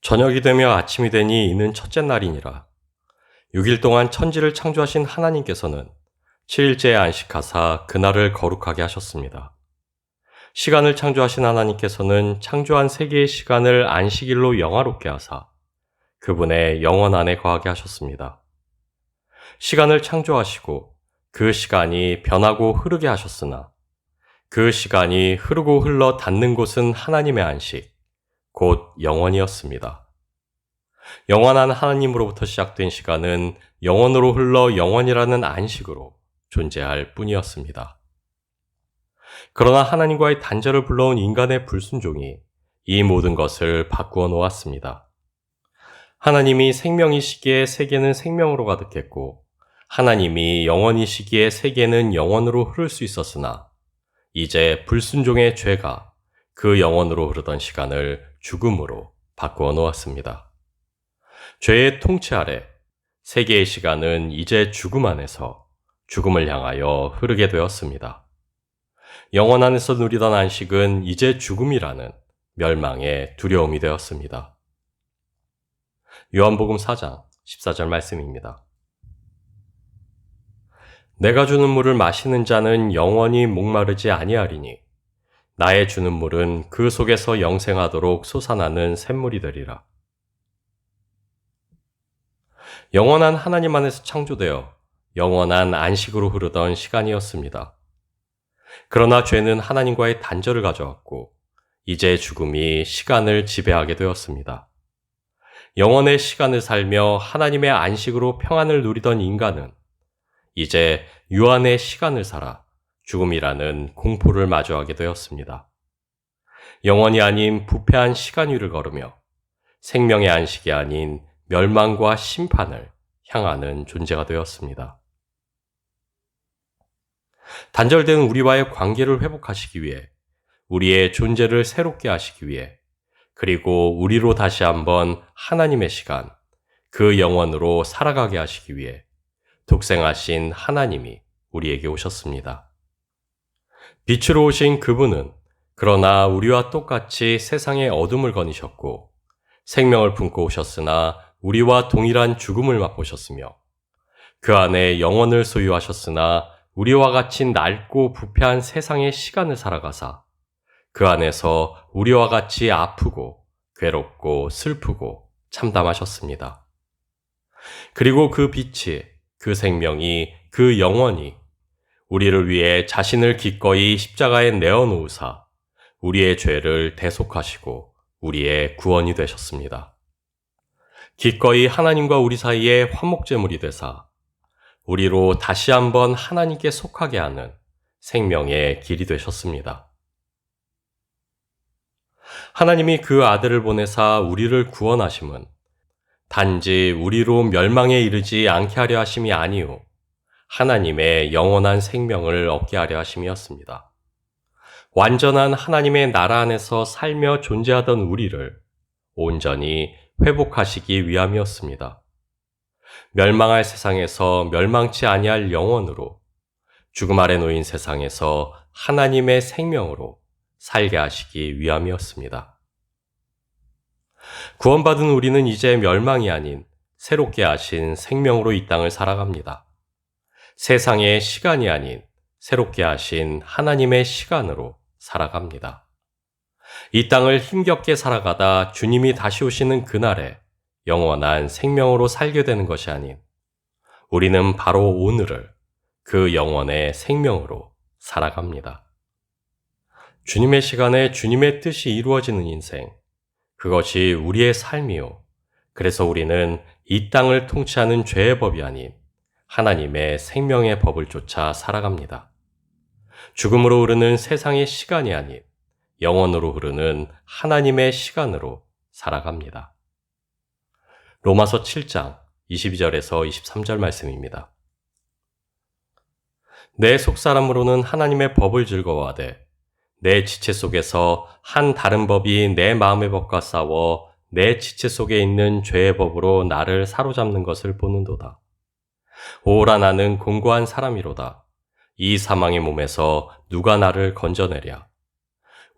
저녁이 되며 아침이 되니 이는 첫째 날이니라. 6일 동안 천지를 창조하신 하나님께서는 7일째에 안식하사 그날을 거룩하게 하셨습니다. 시간을 창조하신 하나님께서는 창조한 세계의 시간을 안식일로 영화롭게 하사 그분의 영원 안에 거하게 하셨습니다. 시간을 창조하시고 그 시간이 변하고 흐르게 하셨으나 그 시간이 흐르고 흘러 닿는 곳은 하나님의 안식, 곧 영원이었습니다. 영원한 하나님으로부터 시작된 시간은 영원으로 흘러 영원이라는 안식으로 존재할 뿐이었습니다. 그러나 하나님과의 단절을 불러온 인간의 불순종이 이 모든 것을 바꾸어 놓았습니다. 하나님이 생명이시기에 세계는 생명으로 가득했고 하나님이 영원이시기에 세계는 영원으로 흐를 수 있었으나 이제 불순종의 죄가 그 영원으로 흐르던 시간을 죽음으로 바꾸어 놓았습니다. 죄의 통치 아래 세계의 시간은 이제 죽음 안에서 죽음을 향하여 흐르게 되었습니다. 영원 안에서 누리던 안식은 이제 죽음이라는 멸망의 두려움이 되었습니다. 요한복음 4장 14절 말씀입니다. 내가 주는 물을 마시는 자는 영원히 목마르지 아니하리니 나의 주는 물은 그 속에서 영생하도록 솟아나는 샘물이 되리라. 영원한 하나님 안에서 창조되어 영원한 안식으로 흐르던 시간이었습니다. 그러나 죄는 하나님과의 단절을 가져왔고 이제 죽음이 시간을 지배하게 되었습니다. 영원의 시간을 살며 하나님의 안식으로 평안을 누리던 인간은 이제 유한의 시간을 살아 죽음이라는 공포를 마주하게 되었습니다. 영원이 아닌 부패한 시간 위를 걸으며 생명의 안식이 아닌 멸망과 심판을 향하는 존재가 되었습니다. 단절된 우리와의 관계를 회복하시기 위해 우리의 존재를 새롭게 하시기 위해 그리고 우리로 다시 한번 하나님의 시간, 그 영원으로 살아가게 하시기 위해 독생하신 하나님이 우리에게 오셨습니다. 빛으로 오신 그분은 그러나 우리와 똑같이 세상의 어둠을 거니셨고 생명을 품고 오셨으나 우리와 동일한 죽음을 맛보셨으며 그 안에 영원을 소유하셨으나 우리와 같이 낡고 부패한 세상의 시간을 살아가사 그 안에서 우리와 같이 아프고 괴롭고 슬프고 참담하셨습니다. 그리고 그 빛이, 그 생명이, 그 영원이 우리를 위해 자신을 기꺼이 십자가에 내어놓으사 우리의 죄를 대속하시고 우리의 구원이 되셨습니다. 기꺼이 하나님과 우리 사이에 화목제물이 되사 우리로 다시 한번 하나님께 속하게 하는 생명의 길이 되셨습니다. 하나님이 그 아들을 보내사 우리를 구원하심은 단지 우리로 멸망에 이르지 않게 하려 하심이 아니요 하나님의 영원한 생명을 얻게 하려 하심이었습니다. 완전한 하나님의 나라 안에서 살며 존재하던 우리를 온전히 회복하시기 위함이었습니다. 멸망할 세상에서 멸망치 아니할 영원으로 죽음 아래 놓인 세상에서 하나님의 생명으로 살게 하시기 위함이었습니다. 구원받은 우리는 이제 멸망이 아닌 새롭게 하신 생명으로 이 땅을 살아갑니다. 세상의 시간이 아닌 새롭게 하신 하나님의 시간으로 살아갑니다. 이 땅을 힘겹게 살아가다 주님이 다시 오시는 그날에 영원한 생명으로 살게 되는 것이 아닌 우리는 바로 오늘을 그 영원의 생명으로 살아갑니다. 주님의 시간에 주님의 뜻이 이루어지는 인생, 그것이 우리의 삶이요. 그래서 우리는 이 땅을 통치하는 죄의 법이 아닌 하나님의 생명의 법을 쫓아 살아갑니다. 죽음으로 흐르는 세상의 시간이 아닌 영원으로 흐르는 하나님의 시간으로 살아갑니다. 로마서 7장 22절에서 23절 말씀입니다. 내 속사람으로는 하나님의 법을 즐거워하되 내 지체 속에서 한 다른 법이 내 마음의 법과 싸워 내 지체 속에 있는 죄의 법으로 나를 사로잡는 것을 보는도다. 오라 나는 공고한 사람이로다. 이 사망의 몸에서 누가 나를 건져내랴.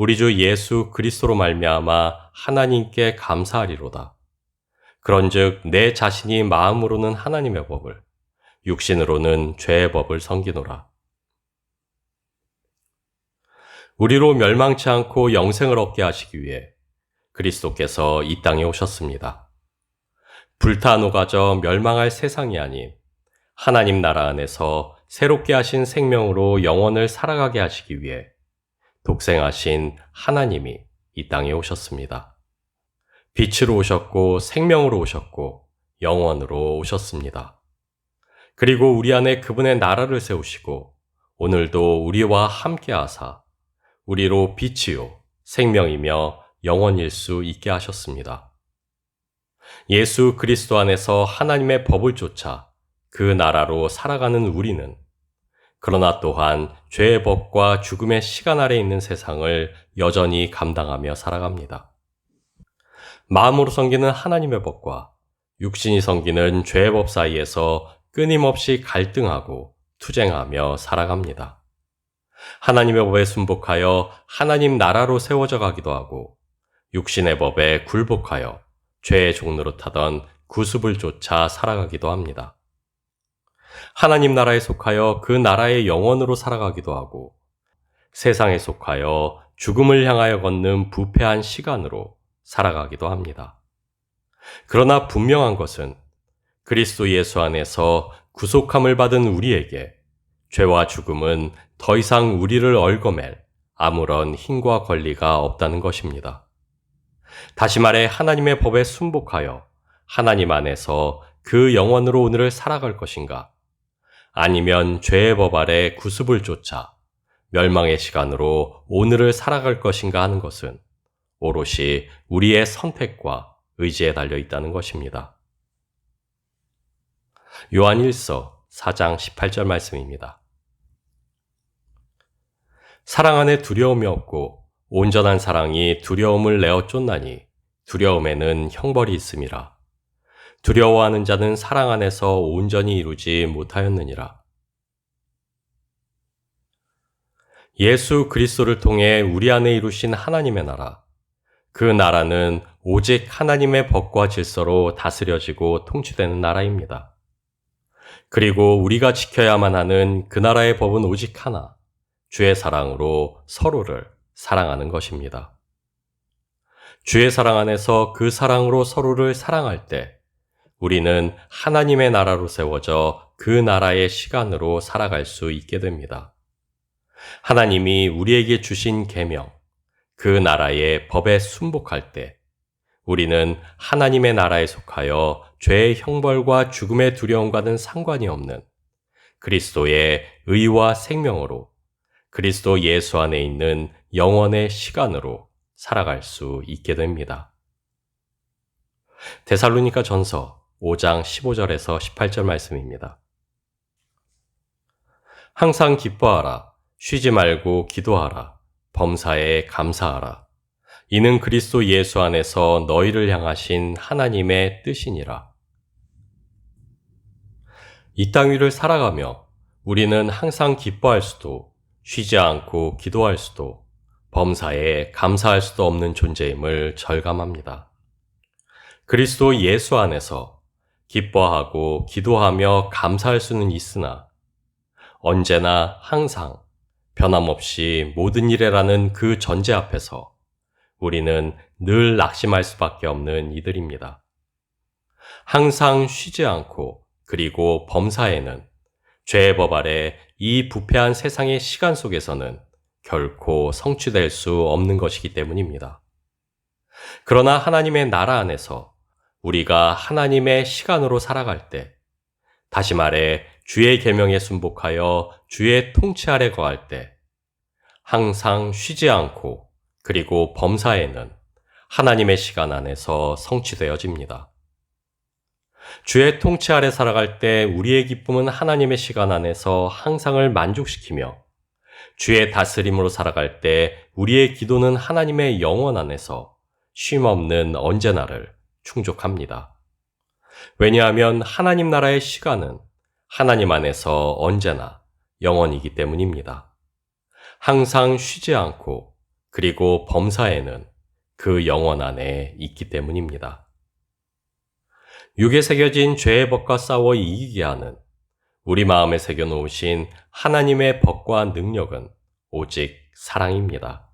우리 주 예수 그리스도로 말미암아 하나님께 감사하리로다. 그런즉 내 자신이 마음으로는 하나님의 법을, 육신으로는 죄의 법을 섬기노라. 우리로 멸망치 않고 영생을 얻게 하시기 위해 그리스도께서 이 땅에 오셨습니다. 불타 녹아져 멸망할 세상이 아닌 하나님 나라 안에서 새롭게 하신 생명으로 영원을 살아가게 하시기 위해 독생하신 하나님이 이 땅에 오셨습니다. 빛으로 오셨고 생명으로 오셨고 영원으로 오셨습니다. 그리고 우리 안에 그분의 나라를 세우시고 오늘도 우리와 함께 하사 우리로 빛이요 생명이며 영원일 수 있게 하셨습니다. 예수 그리스도 안에서 하나님의 법을 쫓아 그 나라로 살아가는 우리는 그러나 또한 죄의 법과 죽음의 시간 아래 있는 세상을 여전히 감당하며 살아갑니다. 마음으로 섬기는 하나님의 법과 육신이 섬기는 죄의 법 사이에서 끊임없이 갈등하고 투쟁하며 살아갑니다. 하나님의 법에 순복하여 하나님 나라로 세워져 가기도 하고 육신의 법에 굴복하여 죄의 종로로 타던 구습을 쫓아 살아가기도 합니다. 하나님 나라에 속하여 그 나라의 영원으로 살아가기도 하고 세상에 속하여 죽음을 향하여 걷는 부패한 시간으로 살아가기도 합니다. 그러나 분명한 것은 그리스도 예수 안에서 구속함을 받은 우리에게 죄와 죽음은 더 이상 우리를 얽어맬 아무런 힘과 권리가 없다는 것입니다. 다시 말해 하나님의 법에 순복하여 하나님 안에서 그 영원으로 오늘을 살아갈 것인가? 아니면 죄의 법 아래 구습을 쫓아 멸망의 시간으로 오늘을 살아갈 것인가 하는 것은 오롯이 우리의 선택과 의지에 달려 있다는 것입니다. 요한 1서 4장 18절 말씀입니다. 사랑 안에 두려움이 없고 온전한 사랑이 두려움을 내어 쫓나니 두려움에는 형벌이 있음이라. 두려워하는 자는 사랑 안에서 온전히 이루지 못하였느니라. 예수 그리스도를 통해 우리 안에 이루신 하나님의 나라, 그 나라는 오직 하나님의 법과 질서로 다스려지고 통치되는 나라입니다. 그리고 우리가 지켜야만 하는 그 나라의 법은 오직 하나, 주의 사랑으로 서로를 사랑하는 것입니다. 주의 사랑 안에서 그 사랑으로 서로를 사랑할 때 우리는 하나님의 나라로 세워져 그 나라의 시간으로 살아갈 수 있게 됩니다. 하나님이 우리에게 주신 계명, 그 나라의 법에 순복할 때 우리는 하나님의 나라에 속하여 죄의 형벌과 죽음의 두려움과는 상관이 없는 그리스도의 의와 생명으로 그리스도 예수 안에 있는 영원의 시간으로 살아갈 수 있게 됩니다. 데살로니가 전서 5장 15절에서 18절 말씀입니다. 항상 기뻐하라, 쉬지 말고 기도하라, 범사에 감사하라. 이는 그리스도 예수 안에서 너희를 향하신 하나님의 뜻이니라. 이 땅 위를 살아가며 우리는 항상 기뻐할 수도 쉬지 않고 기도할 수도 범사에 감사할 수도 없는 존재임을 절감합니다. 그리스도 예수 안에서 기뻐하고 기도하며 감사할 수는 있으나 언제나 항상 변함없이 모든 일에라는 그 전제 앞에서 우리는 늘 낙심할 수밖에 없는 이들입니다. 항상 쉬지 않고 그리고 범사에는 죄의 법 아래 이 부패한 세상의 시간 속에서는 결코 성취될 수 없는 것이기 때문입니다. 그러나 하나님의 나라 안에서 우리가 하나님의 시간으로 살아갈 때, 다시 말해 주의 계명에 순복하여 주의 통치 아래 거할 때 항상 쉬지 않고 그리고 범사에는 하나님의 시간 안에서 성취되어집니다. 주의 통치 아래 살아갈 때 우리의 기쁨은 하나님의 시간 안에서 항상을 만족시키며 주의 다스림으로 살아갈 때 우리의 기도는 하나님의 영원 안에서 쉼없는 언제나를 충족합니다. 왜냐하면 하나님 나라의 시간은 하나님 안에서 언제나 영원이기 때문입니다. 항상 쉬지 않고 그리고 범사에는 그 영원 안에 있기 때문입니다. 육에 새겨진 죄의 법과 싸워 이기게 하는 우리 마음에 새겨놓으신 하나님의 법과 능력은 오직 사랑입니다.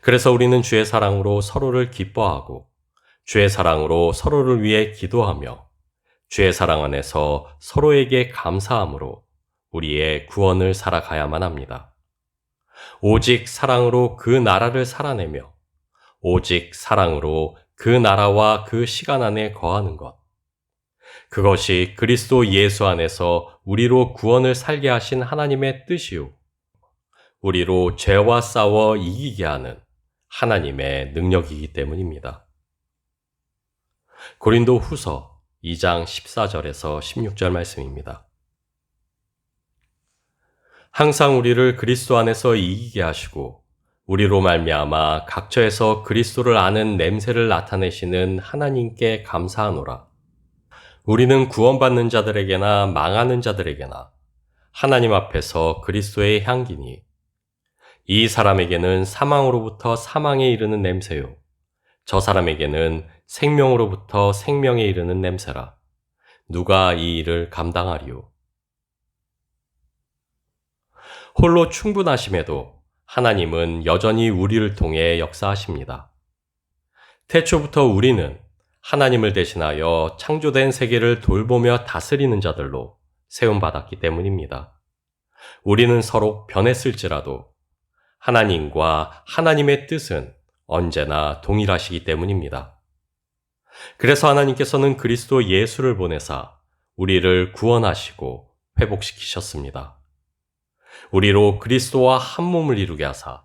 그래서 우리는 주의 사랑으로 서로를 기뻐하고 주의 사랑으로 서로를 위해 기도하며 주의 사랑 안에서 서로에게 감사함으로 우리의 구원을 살아가야만 합니다. 오직 사랑으로 그 나라를 살아내며 오직 사랑으로 그 나라와 그 시간 안에 거하는 것. 그것이 그리스도 예수 안에서 우리로 구원을 살게 하신 하나님의 뜻이요. 우리로 죄와 싸워 이기게 하는 하나님의 능력이기 때문입니다. 고린도 후서 2장 14절에서 16절 말씀입니다. 항상 우리를 그리스도 안에서 이기게 하시고 우리로 말미암아 각처에서 그리스도를 아는 냄새를 나타내시는 하나님께 감사하노라. 우리는 구원받는 자들에게나 망하는 자들에게나 하나님 앞에서 그리스도의 향기니 이 사람에게는 사망으로부터 사망에 이르는 냄새요. 저 사람에게는 생명으로부터 생명에 이르는 냄새라. 누가 이 일을 감당하리요? 홀로 충분하심에도 하나님은 여전히 우리를 통해 역사하십니다. 태초부터 우리는 하나님을 대신하여 창조된 세계를 돌보며 다스리는 자들로 세움받았기 때문입니다. 우리는 서로 변했을지라도 하나님과 하나님의 뜻은 언제나 동일하시기 때문입니다. 그래서 하나님께서는 그리스도 예수를 보내사 우리를 구원하시고 회복시키셨습니다. 우리로 그리스도와 한 몸을 이루게 하사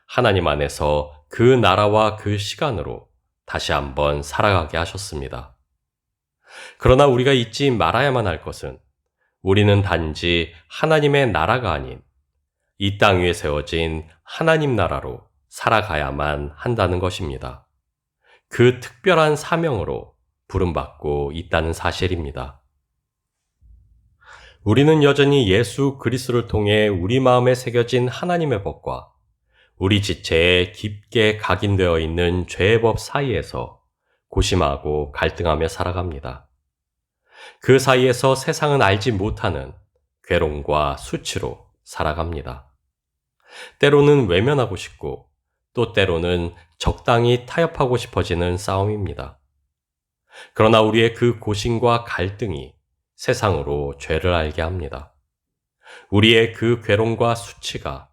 하나님 안에서 그 나라와 그 시간으로 다시 한번 살아가게 하셨습니다. 그러나 우리가 잊지 말아야만 할 것은 우리는 단지 하나님의 나라가 아닌 이 땅 위에 세워진 하나님 나라로 살아가야만 한다는 것입니다. 그 특별한 사명으로 부름받고 있다는 사실입니다. 우리는 여전히 예수 그리스도를 통해 우리 마음에 새겨진 하나님의 법과 우리 지체에 깊게 각인되어 있는 죄의 법 사이에서 고심하고 갈등하며 살아갑니다. 그 사이에서 세상은 알지 못하는 괴로움과 수치로 살아갑니다. 때로는 외면하고 싶고 또 때로는 적당히 타협하고 싶어지는 싸움입니다. 그러나 우리의 그 고심과 갈등이 세상으로 죄를 알게 합니다. 우리의 그 괴로움과 수치가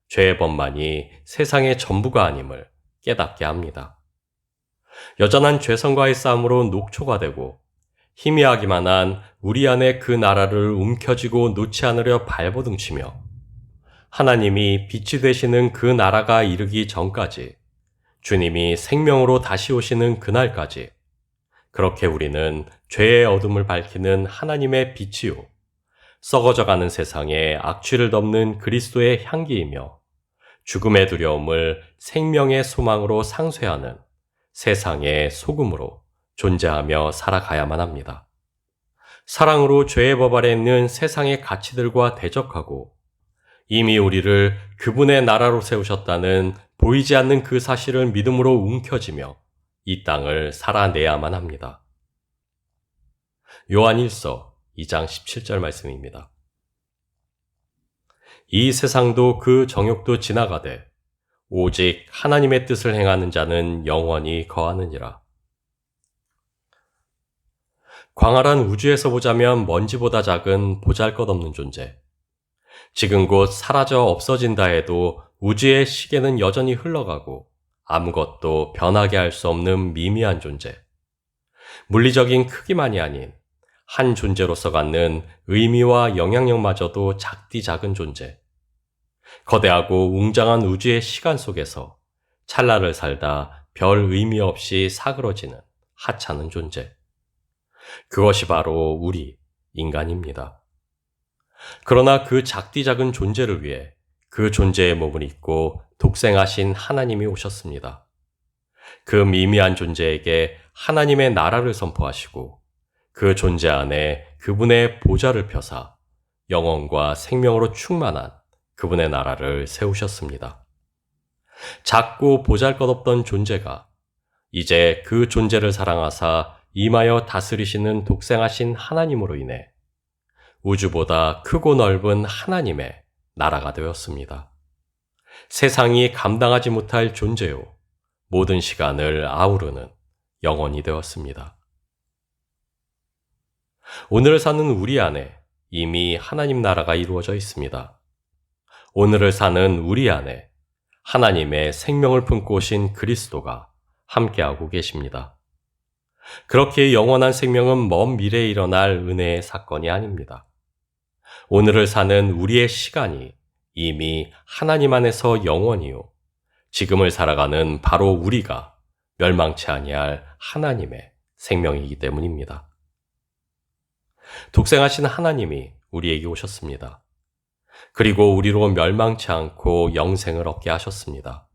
죄의 법만이 세상의 전부가 아님을 깨닫게 합니다. 여전한 죄성과의 싸움으로 녹초가 되고 희미하기만 한 우리 안에 그 나라를 움켜쥐고 놓지 않으려 발버둥치며 하나님이 빛이 되시는 그 나라가 이르기 전까지 주님이 생명으로 다시 오시는 그날까지 그렇게 우리는 죄의 어둠을 밝히는 하나님의 빛이요 썩어져가는 세상에 악취를 덮는 그리스도의 향기이며 죽음의 두려움을 생명의 소망으로 상쇄하는 세상의 소금으로 존재하며 살아가야만 합니다. 사랑으로 죄의 법 아래 있는 세상의 가치들과 대적하고 이미 우리를 그분의 나라로 세우셨다는 보이지 않는 그 사실을 믿음으로 움켜쥐며 이 땅을 살아내야만 합니다. 요한 1서 2장 17절 말씀입니다. 이 세상도 그 정욕도 지나가되 오직 하나님의 뜻을 행하는 자는 영원히 거하느니라. 광활한 우주에서 보자면 먼지보다 작은 보잘것없는 존재. 지금 곧 사라져 없어진다 해도 우주의 시계는 여전히 흘러가고 아무것도 변하게 할 수 없는 미미한 존재. 물리적인 크기만이 아닌 한 존재로서 갖는 의미와 영향력마저도 작디 작은 존재. 거대하고 웅장한 우주의 시간 속에서 찰나를 살다 별 의미 없이 사그러지는 하찮은 존재. 그것이 바로 우리 인간입니다. 그러나 그 작디 작은 존재를 위해 그 존재의 몸을 입고 독생하신 하나님이 오셨습니다. 그 미미한 존재에게 하나님의 나라를 선포하시고 그 존재 안에 그분의 보좌를 펴사 영혼과 생명으로 충만한 그분의 나라를 세우셨습니다. 작고 보잘것없던 존재가 이제 그 존재를 사랑하사 임하여 다스리시는 독생하신 하나님으로 인해 우주보다 크고 넓은 하나님의 나라가 되었습니다. 세상이 감당하지 못할 존재요, 모든 시간을 아우르는 영혼이 되었습니다. 오늘을 사는 우리 안에 이미 하나님 나라가 이루어져 있습니다. 오늘을 사는 우리 안에 하나님의 생명을 품고 오신 그리스도가 함께하고 계십니다. 그렇게 영원한 생명은 먼 미래에 일어날 은혜의 사건이 아닙니다. 오늘을 사는 우리의 시간이 이미 하나님 안에서 영원히요, 지금을 살아가는 바로 우리가 멸망치 아니할 하나님의 생명이기 때문입니다. 독생하신 하나님이 우리에게 오셨습니다. 그리고 우리로 멸망치 않고 영생을 얻게 하셨습니다.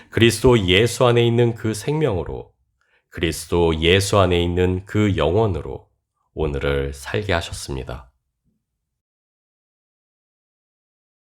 그리스도 예수 안에 있는 그 생명으로, 그리스도 예수 안에 있는 그 영혼으로 오늘을 살게 하셨습니다.